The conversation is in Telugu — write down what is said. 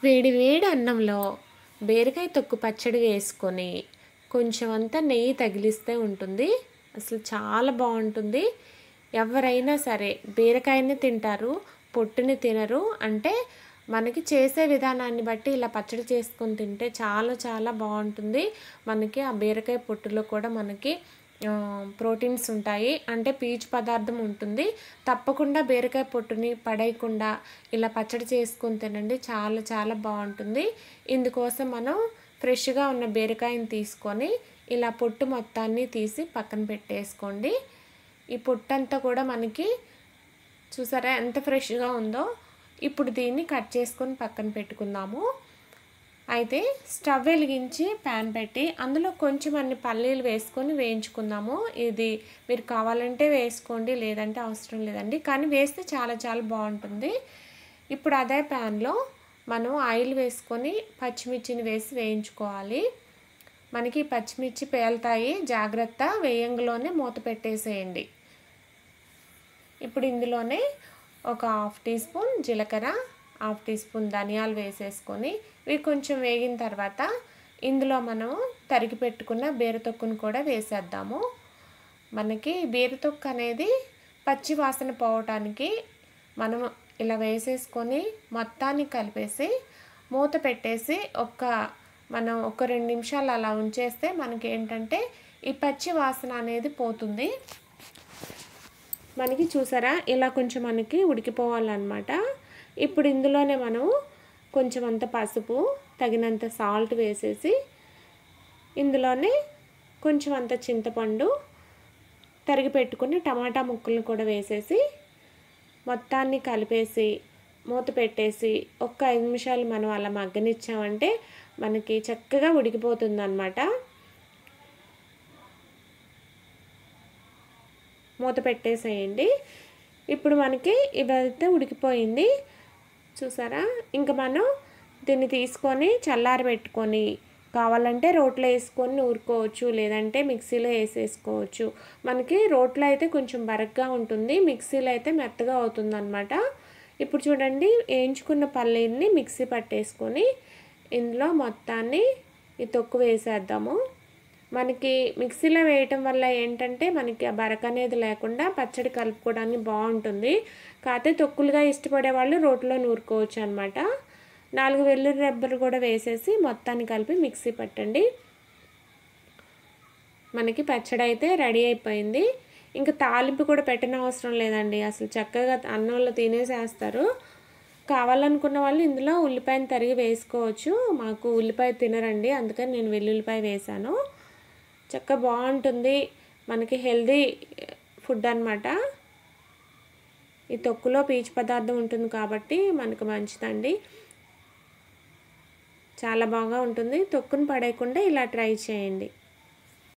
వేడి వేడి అన్నంలో బీరకాయ తొక్కు పచ్చడి వేసుకొని కొంచెం అంతా నెయ్యి తగిలిస్తే ఉంటుంది. అసలు చాలా బాగుంటుంది. ఎవరైనా సరే బీరకాయని తింటారు, పొట్టుని తినరు. అంటే మనకి చేసే విధానాన్ని బట్టి ఇలా పచ్చడి చేసుకొని తింటే చాలా చాలా బాగుంటుంది. మనకి ఆ బీరకాయ పొట్టులో కూడా మనకి ప్రోటీన్స్ ఉంటాయి, అంటే పీచు పదార్థం ఉంటుంది. తప్పకుండా బీరకాయ పొట్టుని పడేయకుండా ఇలా పచ్చడి చేసుకొని తినండి, చాలా చాలా బాగుంటుంది. ఇందుకోసం మనం ఫ్రెష్గా ఉన్న బీరకాయని తీసుకొని ఇలా పొట్టు మొత్తాన్ని తీసి పక్కన పెట్టేసుకోండి. ఈ పొట్టంతా కూడా మనకి చూసారా ఎంత ఫ్రెష్గా ఉందో. ఇప్పుడు దీన్ని కట్ చేసుకొని పక్కన పెట్టుకుందాము. అయితే స్టవ్ వెలిగించి ప్యాన్ పెట్టి అందులో కొంచెం అన్ని పల్లీలు వేసుకొని వేయించుకుందాము. ఇది మీరు కావాలంటే వేసుకోండి, లేదంటే అవసరం లేదండి, కానీ వేస్తే చాలా చాలా బాగుంటుంది. ఇప్పుడు అదే ప్యాన్లో మనం ఆయిల్ వేసుకొని పచ్చిమిర్చిని వేసి వేయించుకోవాలి. మనకి పచ్చిమిర్చి పేలుతాయి, జాగ్రత్త, వేయంగానే మూత పెట్టేసేయండి. ఇప్పుడు ఇందులోనే ఒక 1/2 టీ స్పూన్ జీలకర్ర, 1/2 టీ స్పూన్ ధనియాలు వేసేసుకొని ఇవి కొంచెం వేగిన తర్వాత ఇందులో మనం తరిగి పెట్టుకున్న బీరతొక్కును కూడా వేసేద్దాము. మనకి బీరతొక్కు అనేది పచ్చి వాసన పోవటానికి మనం ఇలా వేసేసుకొని మొత్తాన్ని కలిపేసి మూత పెట్టేసి మనం ఒక 2 నిమిషాలు అలా ఉంచేస్తే మనకి ఏంటంటే ఈ పచ్చి వాసన అనేది పోతుంది. మనకి చూసారా ఇలా కొంచెం మనకి ఉడికిపోవాలన్నమాట. ఇప్పుడు ఇందులోనే మనం కొంచెం అంత పసుపు, తగినంత సాల్ట్ వేసేసి ఇందులోనే కొంచెం అంత చింతపండు, తరిగి పెట్టుకుని టమాటా ముక్కలను కూడా వేసేసి మొత్తాన్ని కలిపేసి మూత పెట్టేసి ఒక 5 నిమిషాలు మనం అలా మగ్గనిచ్చామంటే మనకి చక్కగా ఉడికిపోతుంది అన్నమాట. మూత పెట్టేసేయండి. ఇప్పుడు మనకి ఇవైతే ఉడికిపోయింది చూసారా. ఇంకా మనం దీన్ని తీసుకొని చల్లారబెట్టుకొని కావాలంటే రోట్లో వేసుకొని నూరుకోవచ్చు, లేదంటే మిక్సీలో వేసేసుకోవచ్చు. మనకి రోట్లో అయితే కొంచెం బరగ్గా ఉంటుంది, మిక్సీలో అయితే మెత్తగా అవుతుంది అన్నమాట. ఇప్పుడు చూడండి, వేయించుకున్న పల్లీని మిక్సీ పట్టేసుకొని ఇందులో మొత్తాన్ని ఈ తొక్కు వేసేద్దాము. మనకి మిక్సీలో వేయటం వల్ల ఏంటంటే మనకి ఆ బరక అనేది లేకుండా పచ్చడి కలుపుకోవడానికి బాగుంటుంది. కాకపోతే తొక్కులుగా ఇష్టపడే వాళ్ళు రోట్లో నూరుకోవచ్చు అనమాట. 4 వెల్లుల్లి రెబ్బలు కూడా వేసేసి మొత్తాన్ని కలిపి మిక్సీ పట్టండి. మనకి పచ్చడి అయితే రెడీ అయిపోయింది. ఇంకా తాలింపు కూడా పెట్టనవసరం లేదండి, అసలు చక్కగా అన్నంలో తినేసేస్తారు. కావాలనుకున్న వాళ్ళు ఇందులో ఉల్లిపాయను తరిగి వేసుకోవచ్చు. మాకు ఉల్లిపాయ తినరండి, అందుకని నేను వెల్లుల్లిపాయ వేశాను. చక్కగా బాగుంటుంది, మనకి హెల్దీ ఫుడ్ అన్నమాట. ఈ తొక్కులో పీచు పదార్థం ఉంటుంది కాబట్టి మనకు మంచిదండి, చాలా బాగా ఉంటుంది. తొక్కును పడేయకుండా ఇలా ట్రై చేయండి.